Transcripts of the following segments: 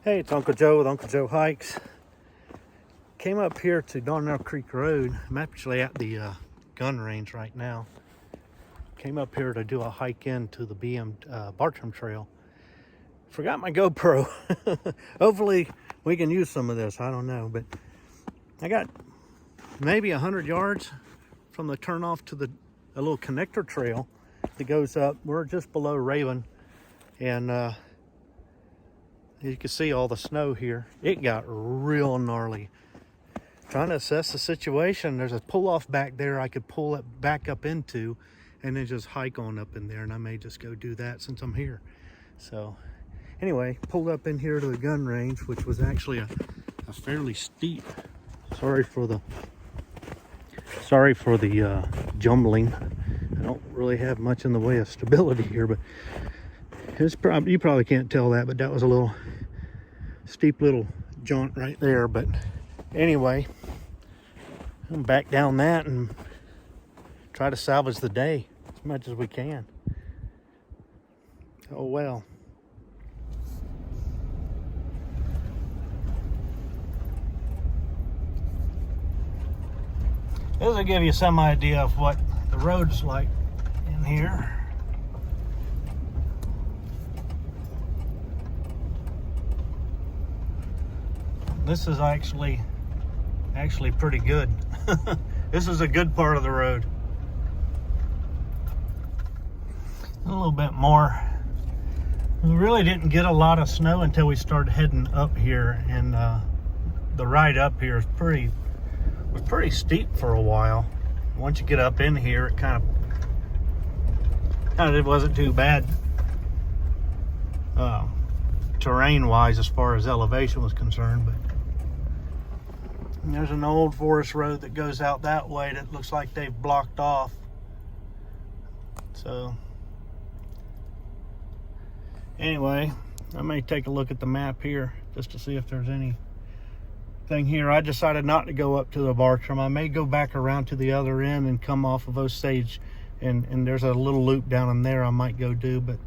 Hey, it's Uncle Joe with Uncle Joe Hikes. Came up here to Darnell Creek Road. I'm actually at the gun range right now. Came up here to do a hike into the Bartram Trail. Forgot my GoPro. Hopefully we can use some of this. I don't know, but I got maybe 100 yards from the turnoff to a little connector trail that goes up. We're just below Raven, and you can see all the snow here. It got real gnarly. Trying to assess the situation. There's a pull-off back there I could pull it back up into and then just hike on up in there, and I may just go do that since I'm here. So anyway, pulled up in here to the gun range, which was actually a fairly steep. Sorry for the jumbling. I don't really have much in the way of stability here, but you probably can't tell that, but that was a little steep little jaunt right there. But anyway, I'm back down that and try to salvage the day as much as we can. Oh well. This will give you some idea of what the road's like in here. This is actually pretty good. This is a good part of the road. A little bit more. We really didn't get a lot of snow until we started heading up here, and the ride up here is was pretty steep for a while. Once you get up in here, it kind of it wasn't too bad terrain wise as far as elevation was concerned. But there's an old forest road that goes out that way that looks like they've blocked off. So anyway, I may take a look at the map here just to see if there's anything here. I decided not to go up to the Bartram. I may go back around to the other end and come off of Osage, and there's a little loop down in there I might go do. But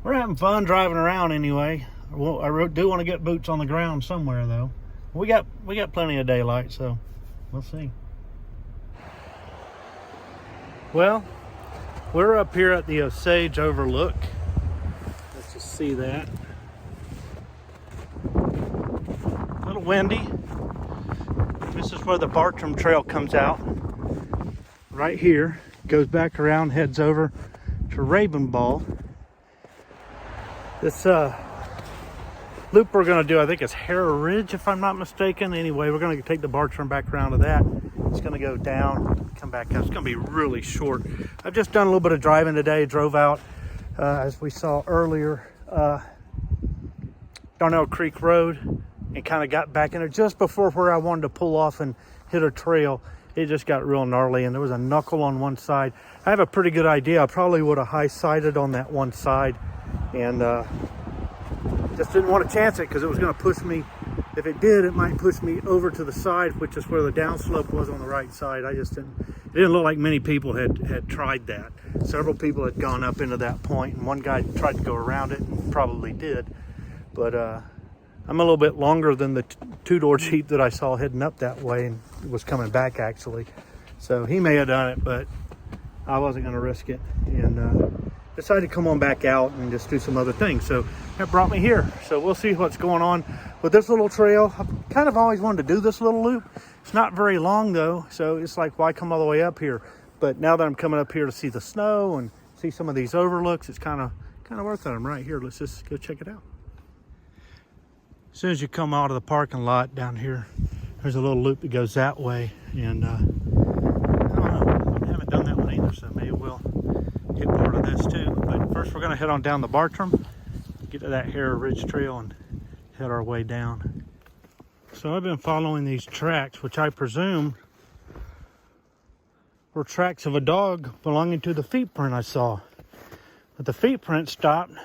we're having fun driving around anyway. Well, I do want to get boots on the ground somewhere though. We got plenty of daylight, so we'll see. Well, we're up here at the Osage Overlook. Let's just see that. A little windy. This is where the Bartram Trail comes out. Right here. Goes back around, heads over to Ravenball. This loop we're going to do, I think it's Hurrah Ridge if I'm not mistaken. Anyway, we're going to take the Bartram back around to that. It's going to go down, come back up. It's going to be really short. I've just done a little bit of driving today. Drove out, as we saw earlier, Darnell Creek Rd, and kind of got back in it just before where I wanted to pull off and hit a trail. It just got real gnarly, and there was a knuckle on one side. I have a pretty good idea. I probably would have high-sided on that one side, and just didn't want to chance it because it was going to push me. If it did, it might push me over to the side, which is where the downslope was on the right side. It didn't look like many people had tried that. Several people had gone up into that point, and one guy tried to go around it and probably did. But I'm a little bit longer than the two-door Jeep that I saw heading up that way and was coming back actually. So he may have done it, but I wasn't going to risk it, and decided to come on back out and just do some other things. So that brought me here. So we'll see what's going on with this little trail. I've kind of always wanted to do this little loop. It's not very long though, so it's like, why come all the way up here? But now that I'm coming up here to see the snow and see some of these overlooks, it's kind of worth it. I'm right here. Let's just go check it out. As soon as you come out of the parking lot down here, there's a little loop that goes that way, and I don't know, I haven't done that one either, so maybe we'll get part of this too. But first we're going to head on down the Bartram, get to that Hurrah Ridge Trail, and head our way down. So I've been following these tracks, which I presume were tracks of a dog belonging to the footprint I saw. But the footprint stopped,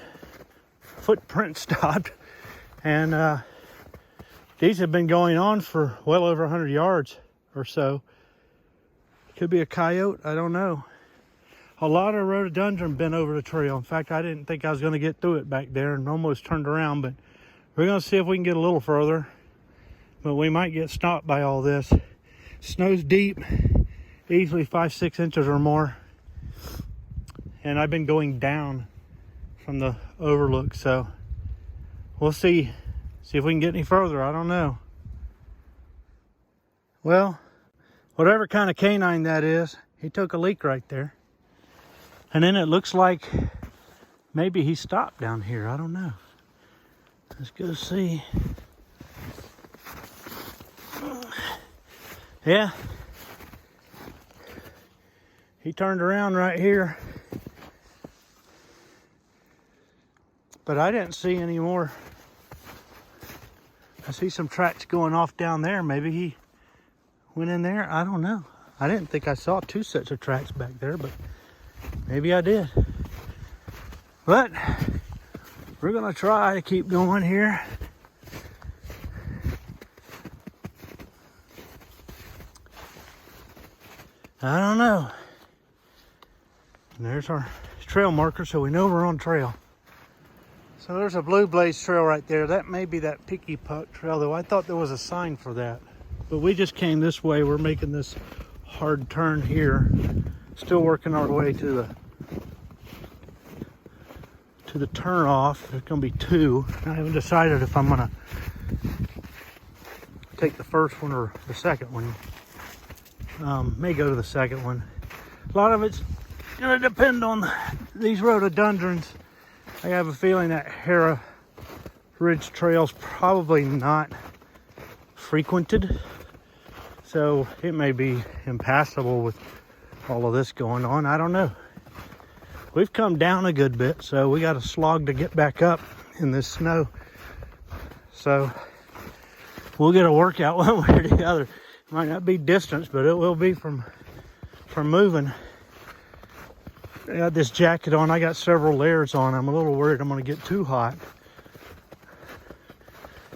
and these have been going on for well over 100 yards or so. Could be a coyote, I don't know. A lot of rhododendron been over the trail. In fact, I didn't think I was going to get through it back there and almost turned around, but We're gonna see if we can get a little further, but we might get stopped by all this. Snow's deep, easily 5-6 inches or more. And I've been going down from the overlook, so we'll see if we can get any further. I don't know. Well, whatever kind of canine that is, he took a leak right there. And then it looks like maybe he stopped down here. I don't know. Let's go see. Yeah. He turned around right here. But I didn't see any more. I see some tracks going off down there. Maybe he went in there. I don't know. I didn't think I saw 2 sets of tracks back there, but maybe I did. But we're gonna try to keep going here. I don't know. And there's our trail marker, so we know we're on trail. So there's a Blue Blaze trail right there. That may be that Picky Puck trail, though I thought there was a sign for that. But we just came this way. We're making this hard turn here. Still working our way to the turn off. There's gonna be 2. I haven't decided if I'm gonna take the first one or the second one. May go to the second one. A lot of it's gonna depend on these rhododendrons. I have a feeling that Hurrah Ridge Trail's probably not frequented, so it may be impassable with all of this going on. I don't know. We've come down a good bit, so we got a slog to get back up in this snow. So we'll get a workout one way or the other. It might not be distance, but it will be from moving. I got this jacket on. I got several layers on. I'm a little worried I'm going to get too hot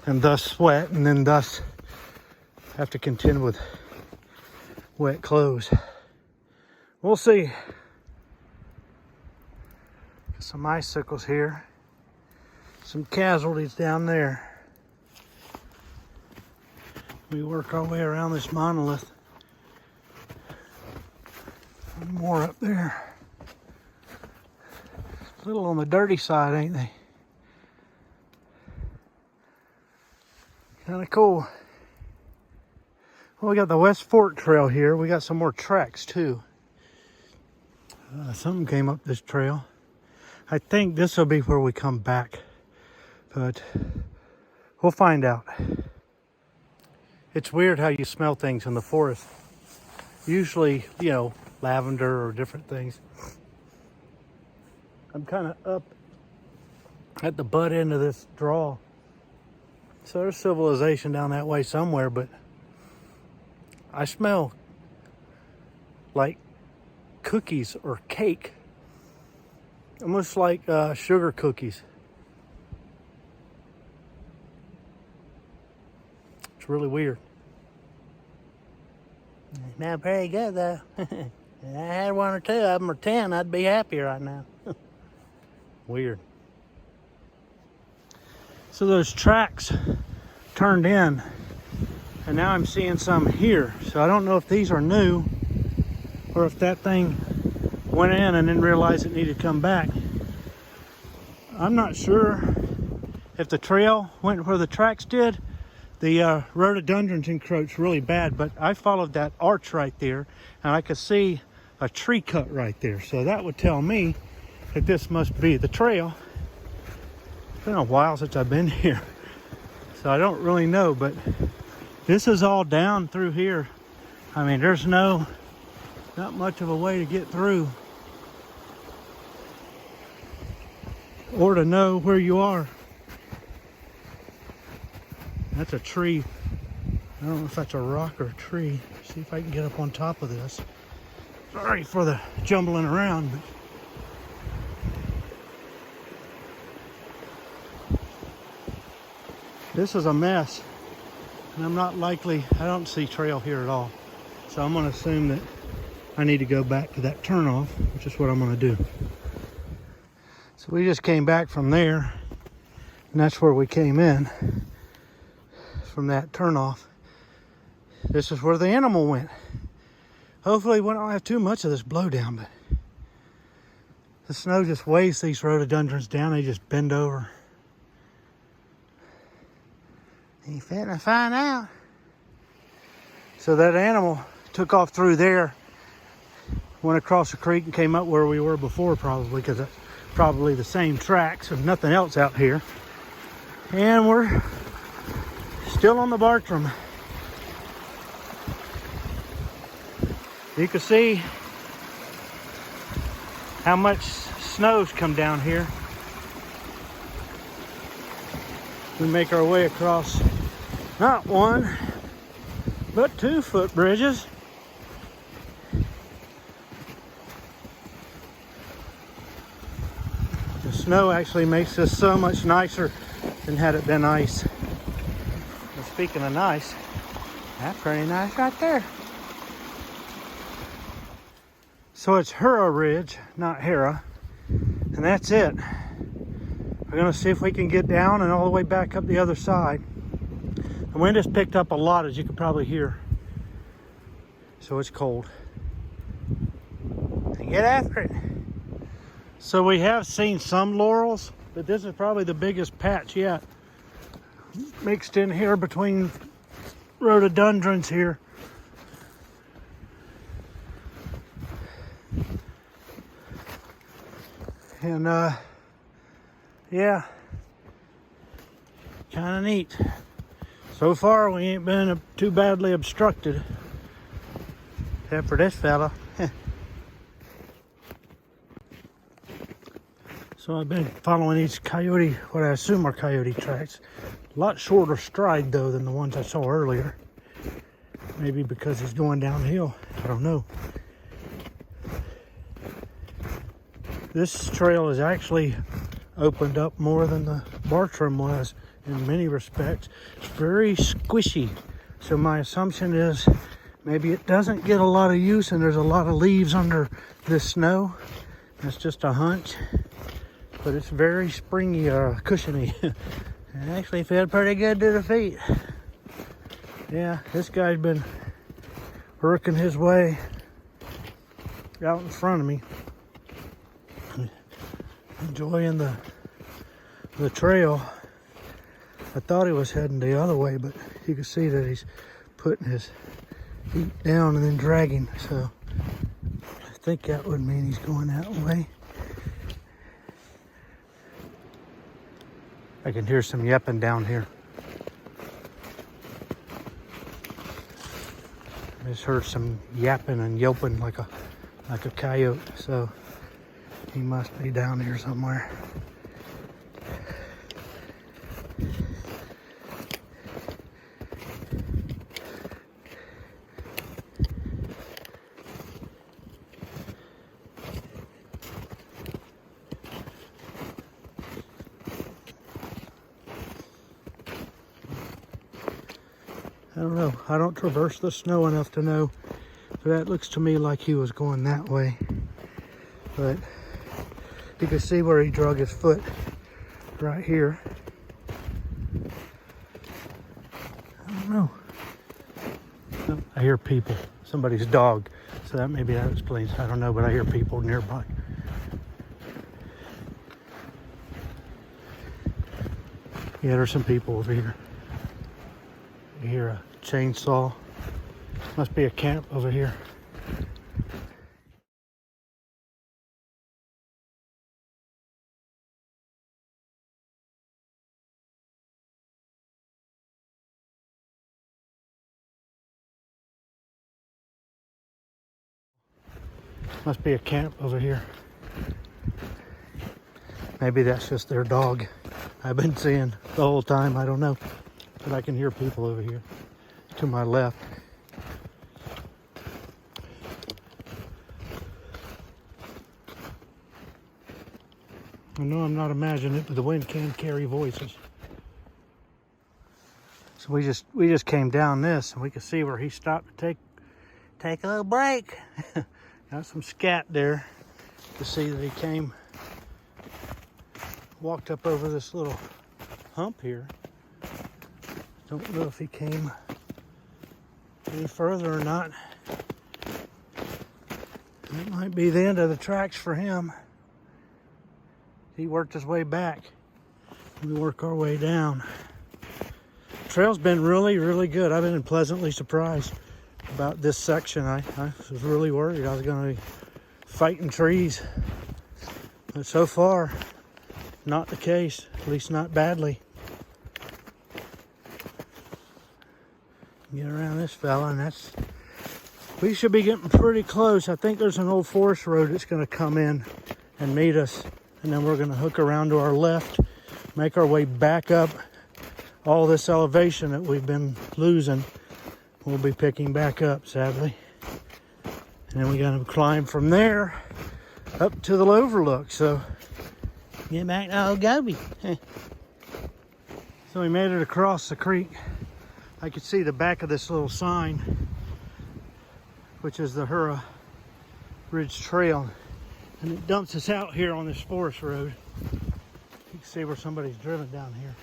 and thus sweat, and then thus have to contend with wet clothes. We'll see. Got some icicles here. Some casualties down there. We work our way around this monolith. One more up there. A little on the dirty side, ain't they? Kind of cool. Well, we got the West Fork Trail here. We got some more tracks too. Something came up this trail. I think this will be where we come back, but we'll find out. It's weird how you smell things in the forest. Usually, you know, lavender or different things. I'm kind of up at the butt end of this draw. So there's civilization down that way somewhere, but I smell like cookies or cake. Almost like sugar cookies. It's really weird. Not very good though. If I had 1 or 2 of them or 10, I'd be happy right now. Weird. So those tracks turned in, and now I'm seeing some here. So I don't know if these are new or if that thing went in and then realized it needed to come back. I'm not sure if the trail went where the tracks did. The rhododendrons encroached really bad, but I followed that arch right there, and I could see a tree cut right there. So that would tell me that this must be the trail. It's been a while since I've been here, so I don't really know, but this is all down through here. I mean, there's not much of a way to get through or to know where you are. That's a tree. I don't know if that's a rock or a tree. See if I can get up on top of this. Sorry for the jumbling around, but this is a mess. And I'm not likely, I don't see trail here at all. So I'm gonna assume that I need to go back to that turnoff, which is what I'm gonna do. So we just came back from there. And that's where we came in from that turnoff. This is where the animal went. Hopefully we don't have too much of this blowdown, but the snow just weighs these rhododendrons down. They just bend over. Ain't fitting to find out. So that animal took off through there, went across the creek and came up where we were before, probably, because that's probably the same tracks and nothing else out here. And we're still on the Bartram. You can see how much snow's come down here. We make our way across not one, but 2 footbridges. The snow actually makes this so much nicer than had it been ice. And speaking of nice, that's pretty nice right there. So it's Hurrah Ridge, not Hurrah, and that's it. We're gonna see if we can get down and all the way back up the other side. The wind has picked up a lot, as you can probably hear. So it's cold. And get after it. So we have seen some laurels, but this is probably the biggest patch yet. Mixed in here between rhododendrons here. And yeah, kind of neat. So far we ain't been too badly obstructed, except for this fella. So I've been following these coyote, what I assume are coyote tracks. A lot shorter stride though than the ones I saw earlier. Maybe because he's going downhill, I don't know. This trail is actually opened up more than the Bartram was in many respects. It's very squishy. So my assumption is maybe it doesn't get a lot of use and there's a lot of leaves under this snow. That's just a hunch. But it's very springy, cushiony. It actually felt pretty good to the feet. Yeah, this guy's been working his way out in front of me. Enjoying the trail. I thought he was heading the other way, but you can see that he's putting his feet down and then dragging. So I think that would mean he's going that way. I can hear some yapping down here. I just heard some yapping and yelping like a coyote. So he must be down here somewhere. I don't know. I don't traverse the snow enough to know, but that looks to me like he was going that way. But you can see where he drug his foot right here. I don't know. Oh, I hear people. Somebody's dog. So that maybe that explains. I don't know, but I hear people nearby. Yeah, there's some people over here. You hear a chainsaw. Must be a camp over here. Must be a camp over here. Maybe that's just their dog. I've been seeing the whole time. I don't know. But I can hear people over here to my left. I know I'm not imagining it, but the wind can carry voices. So we just came down this, and we could see where he stopped to take a little break. Got some scat there. You can see that he walked up over this little hump here. Don't know if he came any further or not. It might be the end of the tracks for him. He worked his way back. We work our way down. Trail's been really, really good. I've been pleasantly surprised about this section. I was really worried I was going to be fighting trees. But so far, not the case, at least not badly. Get around this fella, and we should be getting pretty close. I think there's an old forest road that's going to come in and meet us, and then we're going to hook around to our left, make our way back up all this elevation that we've been losing. We'll be picking back up, sadly, and then we're going to climb from there up to the overlook. So get back to old Gobi. So we made it across the creek. I could see the back of this little sign, which is the Hurrah Ridge Trail, and it dumps us out here on this forest road. You can see where somebody's driven down here.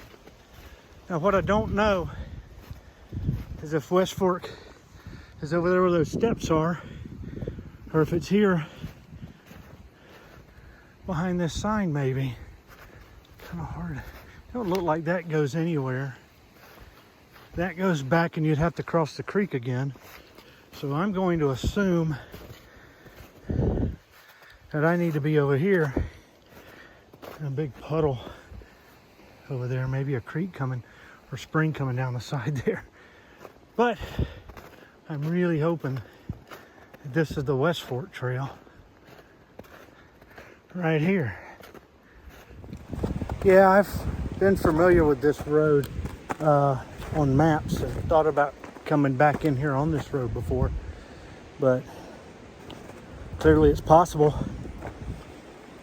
Now what I don't know is if West Fork is over there where those steps are, or if it's here behind this sign maybe. Kind of hard. It don't look like that goes anywhere. That goes back and you'd have to cross the creek again. So I'm going to assume that I need to be over here. A big puddle over there, maybe a creek coming or spring coming down the side there. But I'm really hoping that this is the West Fork Trail right here. Yeah, I've been familiar with this road on maps and thought about coming back in here on this road before, but clearly it's possible.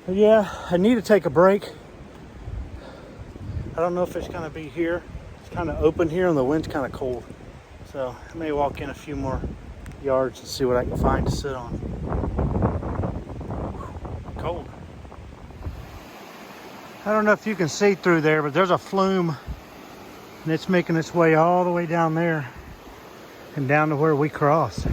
But yeah, I need to take a break. I don't know if it's going to be here. It's kind of open here and the wind's kind of cold, so I may walk in a few more yards and see what I can find to sit on. Cold. I don't know if you can see through there, but there's a flume and it's making its way all the way down there and down to where we cross.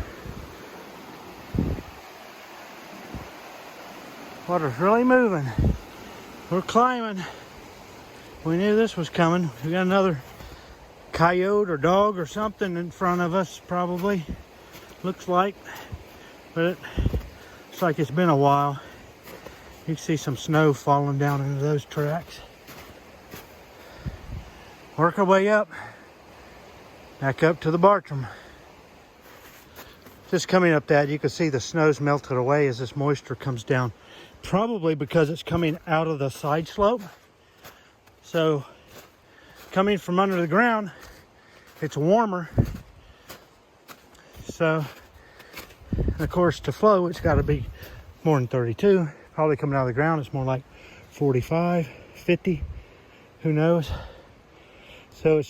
Water's really moving. We're climbing. We knew this was coming. We got another coyote or dog or something in front of us, probably. Looks like. But it looks like it's been a while. You can see some snow falling down into those tracks. Work our way up. Back up to the Bartram. Just coming up that, you can see the snow's melted away as this moisture comes down. Probably because it's coming out of the side slope. So, coming from under the ground, it's warmer. So, of course, to flow, it's got to be more than 32. Probably coming out of the ground, it's more like 45, 50. Who knows? So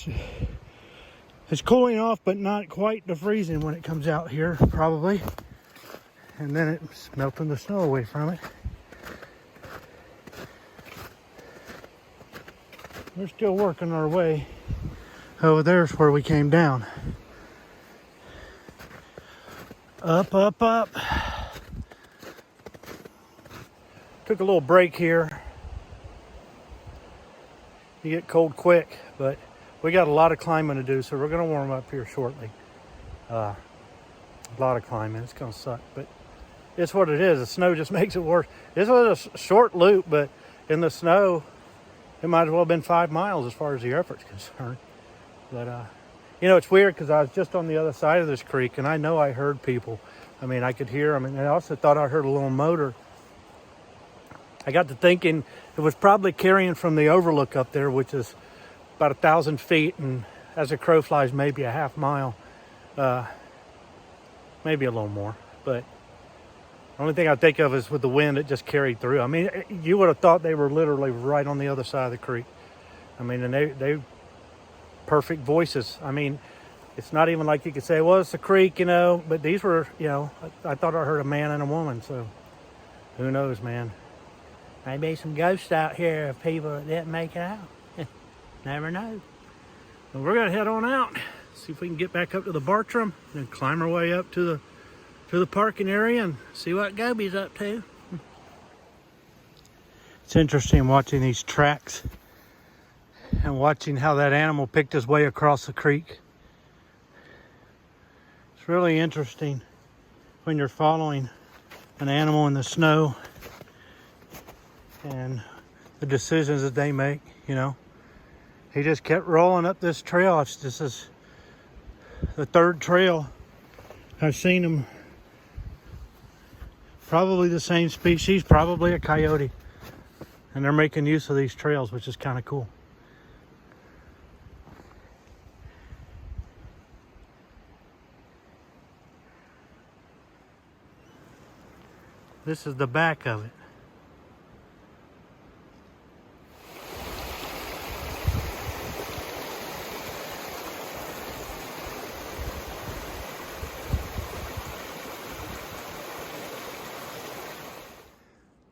it's cooling off, but not quite to freezing when it comes out here, probably. And then it's melting the snow away from it. We're still working our way. Over there's where we came down. Up, up, up. Took a little break here. You get cold quick, but we got a lot of climbing to do, so we're going to warm up here shortly. A lot of climbing. It's going to suck, but it's what it is. The snow just makes it worse. This was a short loop, but in the snow, it might as well have been 5 miles as far as the effort's concerned. But, you know, it's weird because I was just on the other side of this creek, and I know I heard people. I mean, I could hear them, and I also thought I heard a little motor. I got to thinking it was probably carrying from the overlook up there, which is about 1,000 feet, and as a crow flies, maybe a half mile, maybe a little more. But the only thing I think of is with the wind, it just carried through. I mean, you would have thought they were literally right on the other side of the creek. I mean, and they perfect voices. I mean, it's not even like you could say, well, it's a creek, you know, but these were, you know, I thought I heard a man and a woman, so who knows, man. Maybe some ghosts out here of people that didn't make it out. Never know. Well, we're gonna head on out, see if we can get back up to the Bartram, and climb our way up to the parking area and see what Goby's up to. It's interesting watching these tracks and watching how that animal picked his way across the creek. It's really interesting when you're following an animal in the snow and the decisions that they make, you know. He just kept rolling up this trail. This is the third trail I've seen him. Probably the same species, probably a coyote. And they're making use of these trails, which is kind of cool. This is the back of it.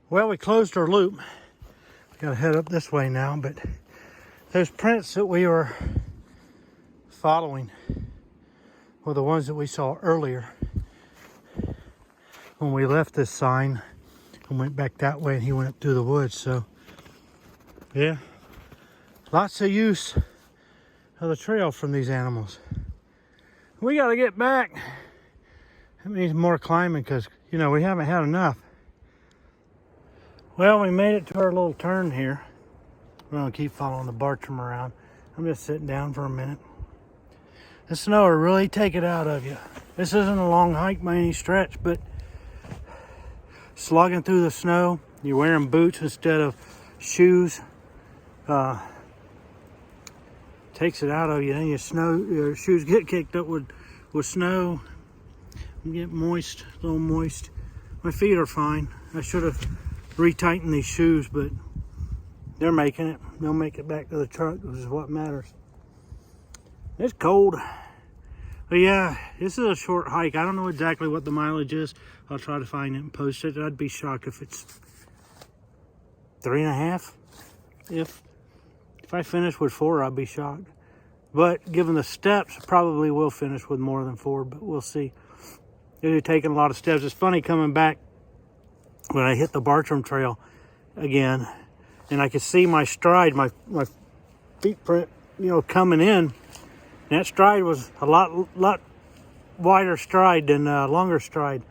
Well, we closed our loop. We gotta head up this way now, but those prints that we were following were the ones that we saw earlier when we left this sign and went back that way, and he went up through the woods. So yeah, lots of use of the trail from these animals. We got to get back. That means more climbing because, you know, we haven't had enough. Well, we made it to our little turn here. We're going to keep following the Bartram around. I'm just sitting down for a minute. The snow will really take it out of you. This isn't a long hike by any stretch, but slogging through the snow, you're wearing boots instead of shoes, takes it out of you. Then your shoes get kicked up with snow. You get moist, a little moist. My feet are fine. I should have retightened these shoes, but they're making it. They'll make it back to the truck, which is what matters. It's cold. But yeah, this is a short hike. I don't know exactly what the mileage is. I'll try to find it and post it. I'd be shocked if it's 3.5. If I finish with 4, I'd be shocked. But given the steps, I probably will finish with more than 4, but we'll see. They're taking a lot of steps. It's funny coming back when I hit the Bartram Trail again, and I could see my stride, my feet print, you know, coming in. And that stride was a lot wider stride than longer stride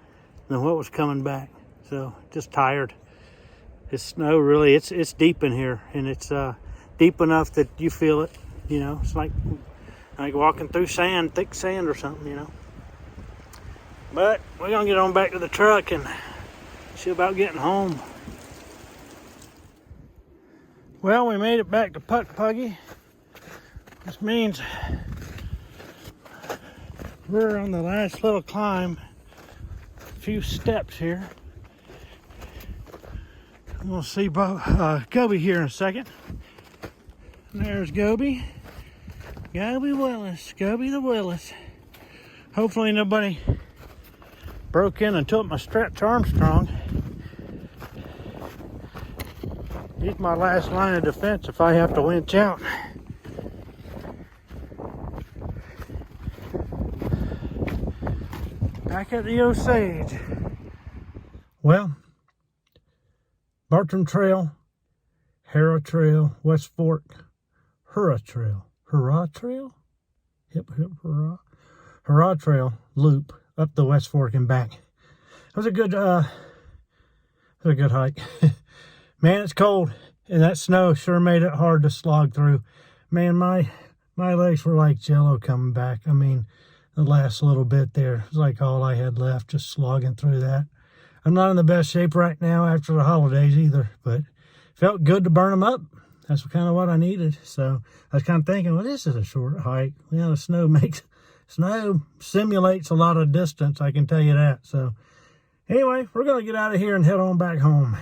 than what was coming back. So just tired. It's snow really. It's deep in here, and it's deep enough that you feel it. You know, it's like walking through sand, thick sand or something. You know. But we're gonna get on back to the truck and see about getting home. Well, we made it back to Putt Puggy. This means we're on the last little climb. A few steps here. We'll see Goby here in a second. And there's Goby. Goby Willis. Goby the Willis. Hopefully nobody broke in and took my Stretch Armstrong. He's my last line of defense if I have to winch out. Back at the Osage. Well, Bartram Trail, Hurrah Trail, West Fork, Hurrah Trail. Hurrah Trail? Hip hip hurrah. Hurrah Trail loop up the West Fork and back. It was a good hike. Man, it's cold, and that snow sure made it hard to slog through. Man, my legs were like jello coming back. I mean, the last little bit there was like all I had left, just slogging through that. I'm not in the best shape right now after the holidays either, but felt good to burn them up. That's kind of what I needed. So I was kind of thinking, well, this is a short hike. Yeah, the snow simulates a lot of distance, I can tell you that. So anyway, we're going to get out of here and head on back home.